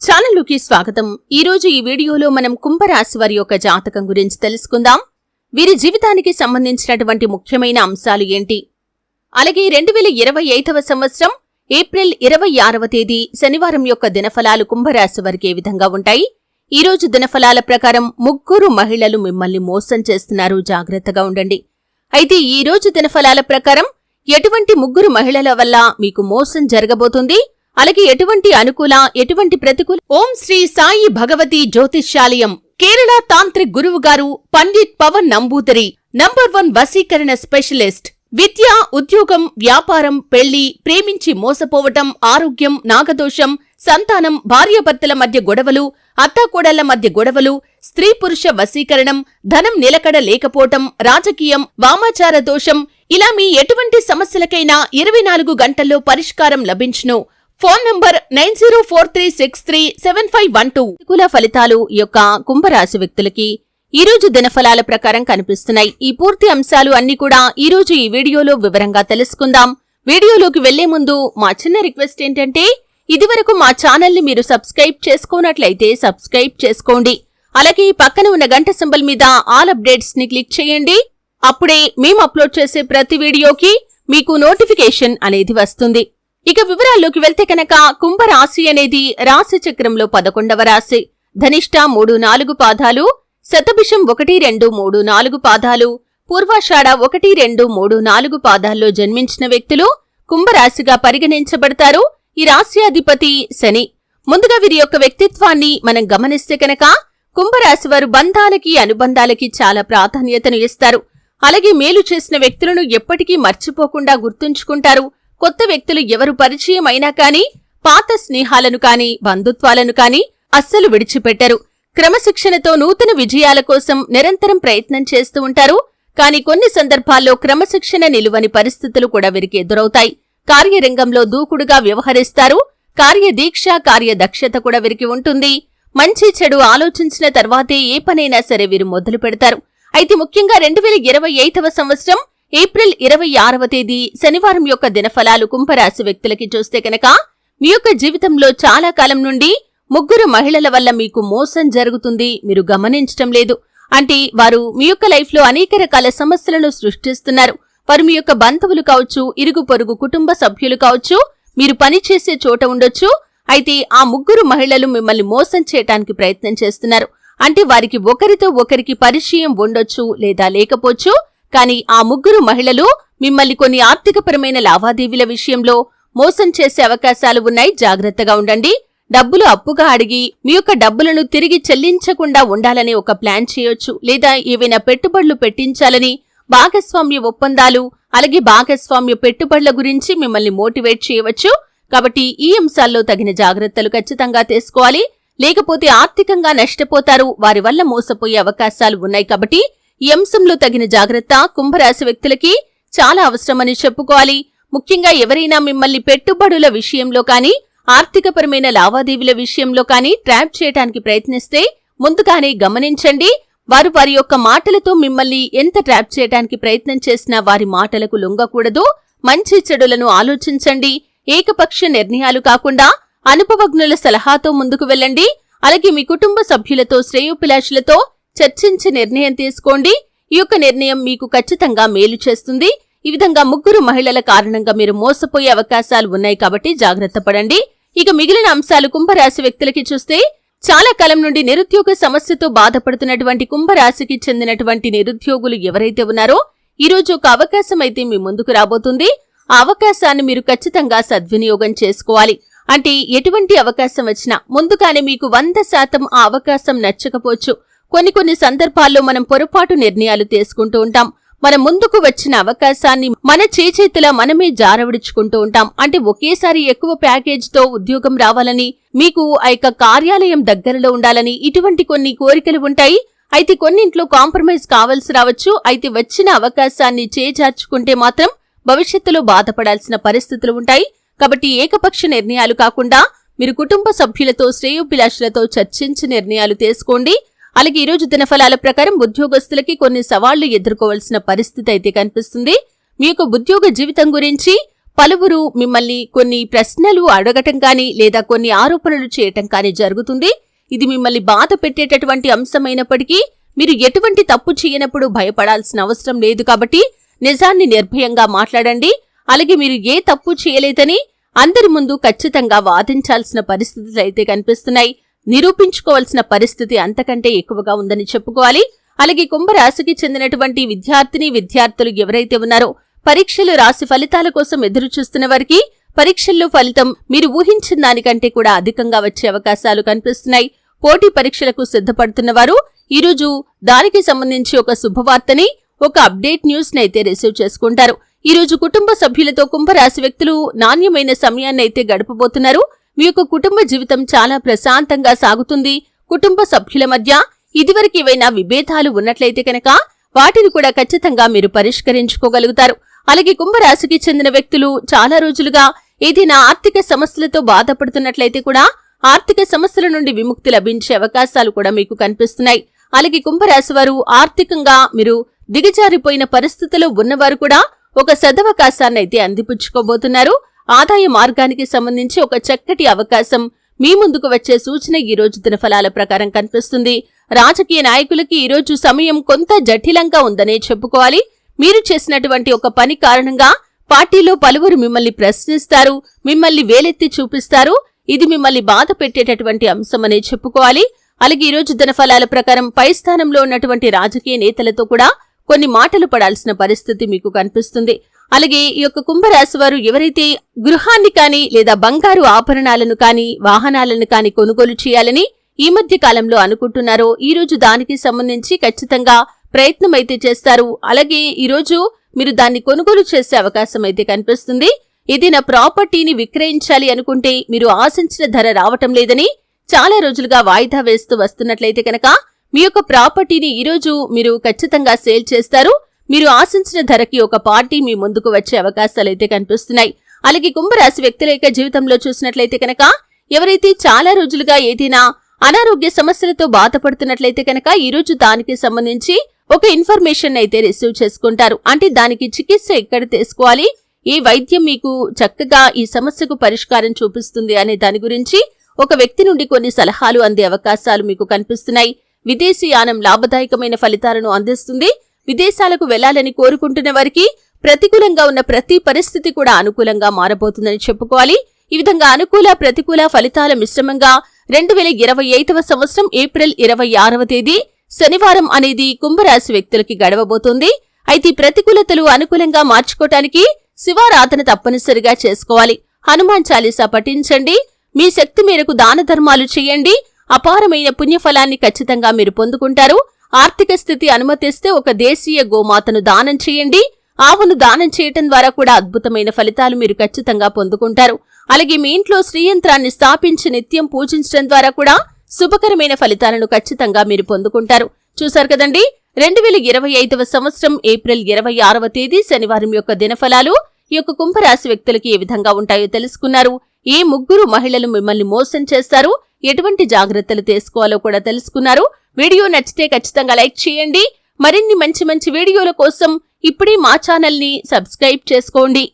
ఛానల్లోకి స్వాగతం. ఈరోజు ఈ వీడియోలో మనం కుంభరాశి వారి యొక్క జాతకం గురించి తెలుసుకుందాం. వీరి జీవితానికి సంబంధించినటువంటి ముఖ్యమైన అంశాలు ఏంటి, అలాగే 2025వ సంవత్సరం ఏప్రిల్ 26వ తేదీ శనివారం యొక్క దినఫలాలు కుంభరాశి వారికి ఏ విధంగా ఉంటాయి. ఈరోజు దినఫలాల ప్రకారం ముగ్గురు మహిళలు మిమ్మల్ని మోసం చేస్తున్నారు, జాగ్రత్తగా ఉండండి. అయితే ఈ రోజు దినఫలాల ప్రకారం ఎటువంటి ముగ్గురు మహిళల వల్ల మీకు మోసం జరగబోతుంది, అలాగే ఎటువంటి అనుకూల ఎటువంటి ప్రతికూల. ఓం శ్రీ సాయి భగవతి జ్యోతిష్యాలయం, కేరళ తాంత్రిక్ గురువు గారు పండిట్ పవన్ నంబూదరి, నంబర్ 1 వశీకరణ స్పెషలిస్ట్. విద్య, ఉద్యోగం, వ్యాపారం, పెళ్లి, ప్రేమించి మోసపోవటం, ఆరోగ్యం, నాగదోషం, సంతానం, భార్యాభర్తల మధ్య గొడవలు, అత్తాకోడళ్ల మధ్య గొడవలు, స్త్రీ పురుష వశీకరణం, ధనం నిలకడ లేకపోవటం, రాజకీయం, వామాచార దోషం, ఇలా మీ ఎటువంటి సమస్యలకైనా 24 గంటల్లో పరిష్కారం లభించును. Phone number 9043637512. అనుకూల ఫలితాలు యొక్క కుంభరాశి వ్యక్తులకి ఈరోజు దినఫలాల ప్రకారం కనిపిస్తున్నాయి. ఈ పూర్తి అంశాలు అన్ని కూడా ఈరోజు ఈ వీడియోలో వివరంగా తెలుసుకుందాం. వీడియోలోకి వెళ్లే ముందు మా చిన్న రిక్వెస్ట్ ఏంటంటే, ఇదివరకు మా ఛానల్ ని మీరు సబ్స్క్రైబ్ చేసుకోనట్లయితే సబ్స్క్రైబ్ చేసుకోండి. అలాగే పక్కన ఉన్న గంట సింబల్ మీద ఆల్ అప్డేట్స్ ని క్లిక్ చేయండి. అప్పుడే మేము అప్లోడ్ చేసే ప్రతి వీడియోకి మీకు నోటిఫికేషన్ అనేది వస్తుంది. ఇక వివరాల్లోకి వెళ్తే కనుక, కుంభరాశి అనేది రాశి చక్రంలో 11వ రాశి. ధనిష్ట 3-4 పాదాలు, శతభిషం 1-2-3-4 పాదాలు, పూర్వాషాఢ 1-2-3-4 పాదాల్లో జన్మించిన వ్యక్తులు కుంభరాశిగా పరిగణించబడతారు. ఈ రాశి అధిపతి శని. ముందుగా వీరి యొక్క వ్యక్తిత్వాన్ని మనం గమనిస్తే కనుక, కుంభరాశి వారు బంధాలకి అనుబంధాలకి చాలా ప్రాధాన్యతను ఇస్తారు. అలాగే మేలు చేసిన వ్యక్తులను ఎప్పటికీ మర్చిపోకుండా గుర్తుంచుకుంటారు. కొత్త వ్యక్తులు ఎవరు పరిచయం అయినా కాని, పాత స్నేహాలను కాని, బంధుత్వాలను కాని అస్సలు విడిచిపెట్టరు. క్రమశిక్షణతో నూతన విజయాల కోసం నిరంతరం ప్రయత్నం చేస్తూ ఉంటారు. కాని కొన్ని సందర్భాల్లో క్రమశిక్షణ నిలువని పరిస్థితులు కూడా వీరికి ఎదురవుతాయి. కార్యరంగంలో దూకుడుగా వ్యవహరిస్తారు. కార్యదీక్ష, కార్యదక్షత కూడా వీరికి ఉంటుంది. మంచి చెడు ఆలోచించిన తర్వాతే ఏ పనైనా సరే వీరు మొదలు పెడతారు. అయితే ముఖ్యంగా 2025వ సంవత్సరం ఏప్రిల్ 26వ తేదీ శనివారం యొక్క దినఫలాలు కుంభరాశి వ్యక్తులకి చూస్తే కనుక, మీ యొక్క జీవితంలో చాలా కాలం నుండి ముగ్గురు మహిళల వల్ల మీకు మోసం జరుగుతుంది, మీరు గమనించటం లేదు. అంటే వారు మీ యొక్క లైఫ్ లో అనేక రకాల సమస్యలను సృష్టిస్తున్నారు. వారు మీ యొక్క బంధువులు కావచ్చు, ఇరుగు పొరుగు కుటుంబ సభ్యులు కావచ్చు, మీరు పనిచేసే చోట ఉండొచ్చు. అయితే ఆ ముగ్గురు మహిళలు మిమ్మల్ని మోసం చేయటానికి ప్రయత్నం చేస్తున్నారు. అంటే వారికి ఒకరితో ఒకరికి పరిచయం ఉండొచ్చు లేదా లేకపోవచ్చు. కానీ ఆ ముగ్గురు మహిళలు మిమ్మల్ని కొన్ని ఆర్థికపరమైన లావాదేవీల విషయంలో మోసం చేసే అవకాశాలు ఉన్నాయి, జాగ్రత్తగా ఉండండి. డబ్బులు అప్పుగా అడిగి మీ యొక్క డబ్బులను తిరిగి చెల్లించకుండా ఉండాలని ఒక ప్లాన్ చేయొచ్చు, లేదా ఏవైనా పెట్టుబడులు పెట్టించాలని, భాగస్వామ్య ఒప్పందాలు, అలాగే భాగస్వామ్య పెట్టుబడుల గురించి మిమ్మల్ని మోటివేట్ చేయవచ్చు. కాబట్టి ఈ అంశాల్లో తగిన జాగ్రత్తలు ఖచ్చితంగా తీసుకోవాలి, లేకపోతే ఆర్థికంగా నష్టపోతారు. వారి వల్ల మోసపోయే అవకాశాలు ఉన్నాయి. కాబట్టి ఈ అంశంలో తగిన జాగ్రత్త కుంభరాశి వ్యక్తులకి చాలా అవసరమని చెప్పుకోవాలి. ముఖ్యంగా ఎవరైనా మిమ్మల్ని పెట్టుబడుల విషయంలో కానీ, ఆర్థికపరమైన లావాదేవీల విషయంలో కానీ ట్రాప్ చేయడానికి ప్రయత్నిస్తే ముందుగానే గమనించండి. వారు వారి యొక్క మాటలతో మిమ్మల్ని ఎంత ట్రాప్ చేయడానికి ప్రయత్నం చేసినా వారి మాటలకు లొంగకూడదు. మంచి చెడులను ఆలోచించండి. ఏకపక్ష నిర్ణయాలు కాకుండా అనుభవజ్ఞుల సలహాతో ముందుకు వెళ్ళండి. అలాగే మీ కుటుంబ సభ్యులతో, శ్రేయోభిలాషులతో చర్చించి నిర్ణయం తీసుకోండి. ఈ యొక్క నిర్ణయం మీకు ఖచ్చితంగా మేలు చేస్తుంది. ఈ విధంగా ముగ్గురు మహిళల కారణంగా మీరు మోసపోయే అవకాశాలు ఉన్నాయి, కాబట్టి జాగ్రత్త పడండి. ఇక మిగిలిన అంశాలు కుంభరాశి వ్యక్తులకి చూస్తే, చాలా కాలం నుండి నిరుద్యోగ సమస్యతో బాధపడుతున్నటువంటి కుంభరాశికి చెందినటువంటి నిరుద్యోగులు ఎవరైతే ఉన్నారో, ఈరోజు ఒక అవకాశం అయితే మీ ముందుకు రాబోతుంది. ఆ అవకాశాన్ని మీరు ఖచ్చితంగా సద్వినియోగం చేసుకోవాలి. అంటే ఎటువంటి అవకాశం వచ్చినా ముందుగానే మీకు 100% ఆ అవకాశం నచ్చకపోవచ్చు. కొన్ని సందర్భాల్లో మనం పొరపాటు నిర్ణయాలు తీసుకుంటూ ఉంటాం. మన ముందుకు వచ్చిన అవకాశాన్ని మన చేచేతులా మనమే జారవిడుచుకుంటూ ఉంటాం. అంటే ఒకేసారి ఎక్కువ ప్యాకేజ్తో ఉద్యోగం రావాలని, మీకు ఆ యొక్క కార్యాలయం దగ్గరలో ఉండాలని, ఇటువంటి కొన్ని కోరికలు ఉంటాయి. అయితే కొన్నింట్లో కాంప్రమైజ్ కావాల్సి రావచ్చు. అయితే వచ్చిన అవకాశాన్ని చేజార్చుకుంటే మాత్రం భవిష్యత్తులో బాధపడాల్సిన పరిస్థితులు ఉంటాయి. కాబట్టి ఏకపక్ష నిర్ణయాలు కాకుండా మీరు కుటుంబ సభ్యులతో, శ్రేయోభిలాషులతో చర్చించి నిర్ణయాలు తీసుకోండి. అలాగే ఈరోజు దినఫలాల ప్రకారం ఉద్యోగస్తులకి కొన్ని సవాళ్లు ఎదుర్కోవాల్సిన పరిస్థితి అయితే కనిపిస్తుంది. మీ యొక్క ఉద్యోగ జీవితం గురించి పలువురు మిమ్మల్ని కొన్ని ప్రశ్నలు అడగటం కానీ లేదా కొన్ని ఆరోపణలు చేయటం కానీ జరుగుతుంది. ఇది మిమ్మల్ని బాధ పెట్టేటటువంటి అంశమైనప్పటికీ మీరు ఎటువంటి తప్పు చేయనప్పుడు భయపడాల్సిన అవసరం లేదు. కాబట్టి నిజాన్ని నిర్భయంగా మాట్లాడండి. అలాగే మీరు ఏ తప్పు చేయలేదని అందరి ముందు ఖచ్చితంగా వాదించాల్సిన పరిస్థితులు అయితే కనిపిస్తున్నాయి. నిరూపించుకోవాల్సిన పరిస్థితి అంతకంటే ఎక్కువగా ఉందని చెప్పుకోవాలి. అలాగే కుంభరాశికి చెందినటువంటి విద్యార్థులు ఎవరైతే ఉన్నారో పరీక్షలు రాసి ఫలితాల కోసం ఎదురు చూస్తున్న వారికి పరీక్షల్లో ఫలితం మీరు ఊహించిన దానికంటే కూడా అధికంగా వచ్చే అవకాశాలు కనిపిస్తున్నాయి. పోటీ పరీక్షలకు సిద్ధపడుతున్న వారు ఈరోజు దానికి సంబంధించి ఒక శుభవార్తని, ఒక అప్డేట్ న్యూస్ నైతే రిసీవ్ చేసుకుంటారు. ఈరోజు కుటుంబ సభ్యులతో కుంభరాశి వ్యక్తులు నాణ్యమైన సమయాన్ని అయితే గడపబోతున్నారు. మీ యొక్క కుటుంబ జీవితం చాలా ప్రశాంతంగా సాగుతుంది. కుటుంబ సభ్యుల మధ్య ఇదివరకు ఏవైనా విభేదాలు ఉన్నట్లయితే కనుక వాటిని కూడా ఖచ్చితంగా మీరు పరిష్కరించుకోగలుగుతారు. అలాగే కుంభరాశికి చెందిన వ్యక్తులు చాలా రోజులుగా ఏదైనా ఆర్థిక సమస్యలతో బాధపడుతున్నట్లయితే కూడా ఆర్థిక సమస్యల నుండి విముక్తి లభించే అవకాశాలు కూడా మీకు కనిపిస్తున్నాయి. అలాగే కుంభరాశి వారు ఆర్థికంగా మీరు దిగజారిపోయిన పరిస్థితిలో ఉన్నవారు కూడా ఒక సదవకాశాన్ని అయితే అందిపుచ్చుకోబోతున్నారు. ఆదాయ మార్గానికి సంబంధించి ఒక చక్కటి అవకాశం మీ ముందుకు వచ్చే సూచన ఈ రోజు దినఫలాల ప్రకారం కనిపిస్తుంది. రాజకీయ నాయకులకి ఈ రోజు సమయం కొంత జటిలంగా ఉందనే చెప్పుకోవాలి. మీరు చేసినటువంటి ఒక పని కారణంగా పార్టీలో పలువురు మిమ్మల్ని ప్రశ్నిస్తారు, మిమ్మల్ని వేలెత్తి చూపిస్తారు. ఇది మిమ్మల్ని బాధ పెట్టేటటువంటి అంశమనే చెప్పుకోవాలి. అలాగే ఈ రోజు దినఫలాల ప్రకారం పై స్థానంలో ఉన్నటువంటి రాజకీయ నేతలతో కూడా కొన్ని మాటలు పడాల్సిన పరిస్థితి మీకు కనిపిస్తుంది. అలాగే ఈ యొక్క కుంభరాశి వారు ఎవరైతే గృహాన్ని కానీ లేదా బంగారు ఆభరణాలను కానీ వాహనాలను కానీ కొనుగోలు చేయాలని ఈ మధ్య కాలంలో అనుకుంటున్నారో ఈ రోజు దానికి సంబంధించి ఖచ్చితంగా ప్రయత్నం అయితే చేస్తారు. అలాగే ఈ రోజు మీరు దాన్ని కొనుగోలు చేసే అవకాశం అయితే కనిపిస్తుంది. ఏదైనా ప్రాపర్టీని విక్రయించాలి అనుకుంటే మీరు ఆశించిన ధర రావటం లేదని చాలా రోజులుగా వాయిదా వేస్తూ వస్తున్నట్లయితే కనుక మీ యొక్క ప్రాపర్టీని ఈరోజు మీరు ఖచ్చితంగా సేల్ చేస్తారు. మీరు ఆశించిన ధరకి ఒక పార్టీ మీ ముందుకు వచ్చే అవకాశాలైతే కనిపిస్తున్నాయి. అలాగే కుంభరాశి వ్యక్తుల యొక్క జీవితంలో చూసినట్లయితే కనుక ఎవరైతే చాలా రోజులుగా ఏదైనా అనారోగ్య సమస్యలతో బాధపడుతున్నట్లయితే కనుక ఈరోజు దానికి సంబంధించి ఒక ఇన్ఫర్మేషన్ అయితే రిసీవ్ చేసుకుంటారు. అంటే దానికి చికిత్స ఎక్కడ తీసుకోవాలి, ఏ వైద్యం మీకు చక్కగా ఈ సమస్యకు పరిష్కారం చూపిస్తుంది అనే దాని గురించి ఒక వ్యక్తి నుండి కొన్ని సలహాలు అందే అవకాశాలు మీకు కనిపిస్తున్నాయి. విదేశీ యానం లాభదాయకమైన ఫలితాలను అందిస్తుంది. విదేశాలకు వెళ్లాలని కోరుకుంటున్న వారికి ప్రతికూలంగా ఉన్న ప్రతి పరిస్థితి కూడా అనుకూలంగా మారబోతుందని చెప్పుకోవాలి. ఈ విధంగా అనుకూల ప్రతికూల ఫలితాల మిశ్రమంగా 2025వ సంవత్సరం ఏప్రిల్ 26వ తేదీ శనివారం అనేది కుంభరాశి వ్యక్తులకి గడవబోతోంది. అయితే ప్రతికూలతలు అనుకూలంగా మార్చుకోవటానికి శివారాధన తప్పనిసరిగా చేసుకోవాలి. హనుమాన్ చాలీసా పఠించండి. మీ శక్తి మేరకు దాన ధర్మాలు చేయండి. అపారమైన పుణ్యఫలాన్ని ఖచ్చితంగా మీరు పొందుకుంటారు. ఆర్థిక స్థితి అనుమతిస్తే ఒక దేశీయ గోమాతను దానం చేయండి. ఆవును దానం చేయటం ద్వారా కూడా అద్భుతమైన ఫలితాలు మీరు ఖచ్చితంగా పొందుకుంటారు. అలాగే మీ ఇంట్లో శ్రీయంత్రాన్ని స్థాపించి నిత్యం పూజించడం ద్వారా కూడా శుభకరమైన ఫలితాలను ఖచ్చితంగా మీరు పొందుకుంటారు. చూశారు కదండి, 2025వ సంవత్సరం ఏప్రిల్ 26వ తేదీ శనివారం యొక్క దినఫలాలు ఈ యొక్క కుంభరాశి వ్యక్తులకి ఏ విధంగా ఉంటాయో తెలుసుకున్నారు. ఏ ముగ్గురు మహిళలు మిమ్మల్ని మోసం చేస్తారు, ఎటువంటి జాగ్రత్తలు తీసుకోవాలో కూడా తెలుసుకున్నారు. వీడియో నచ్చితే ఖచ్చితంగా లైక్ చేయండి. మరిన్ని మంచి వీడియోల కోసం ఇప్పుడే మా ఛానల్ని సబ్స్క్రైబ్ చేసుకోండి.